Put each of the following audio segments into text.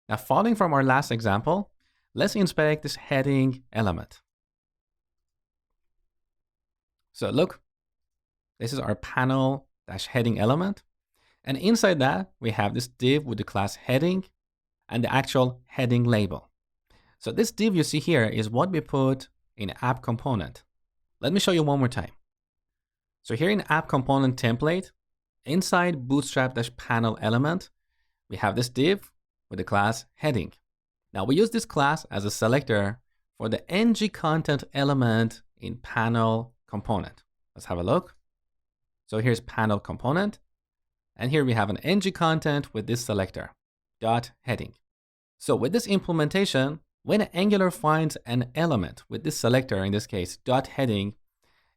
Now, following from our last example, let's inspect this heading element. So look, this is our panel-heading element. And inside that, we have this div with the class heading and the actual heading label. So this div you see here is what we put in app component. Let me show you one more time. So here in app component template, inside bootstrap-panel element, we have this div with the class heading. Now we use this class as a selector for the ngContent element in panel component. Let's have a look. So here's panel component, and here we have an ngContent with this selector, dot heading. So with this implementation, when Angular finds an element with this selector, in this case, dot heading,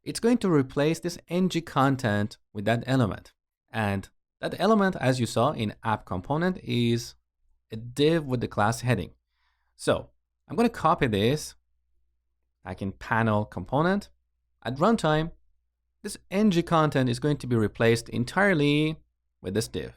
it's going to replace this ngContent with that element. And that element, as you saw in app component, is a div with the class heading. So I'm going to copy this back in panel component. At runtime, this ngContent is going to be replaced entirely with this div.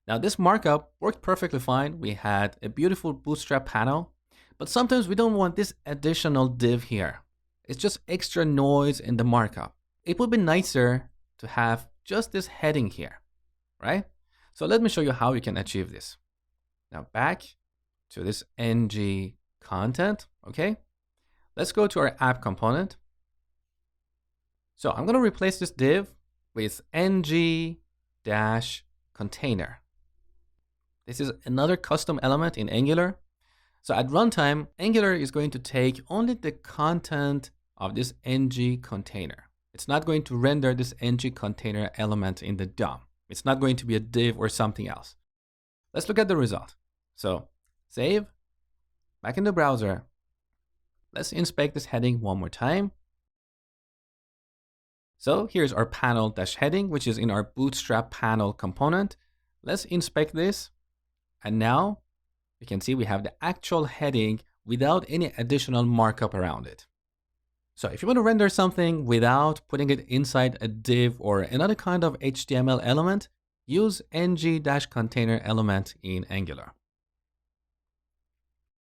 Now this markup worked perfectly fine. We had a beautiful bootstrap panel, but sometimes we don't want this additional div here. It's just extra noise in the markup. It would be nicer to have just this heading here, right? So let me show you how we can achieve this. Now back to this ngContent, okay? Let's go to our app component. So I'm going to replace this div with ngContainer. This is another custom element in Angular. So at runtime, Angular is going to take only the content of this ngContainer. It's not going to render this ngContainer element in the DOM. It's not going to be a div or something else. Let's look at the result. So save, back in the browser. Let's inspect this heading one more time. So here's our panel-heading, which is in our bootstrap panel component. Let's inspect this. And now you can see we have the actual heading without any additional markup around it. So if you want to render something without putting it inside a div or another kind of HTML element, use ngContainer element in Angular.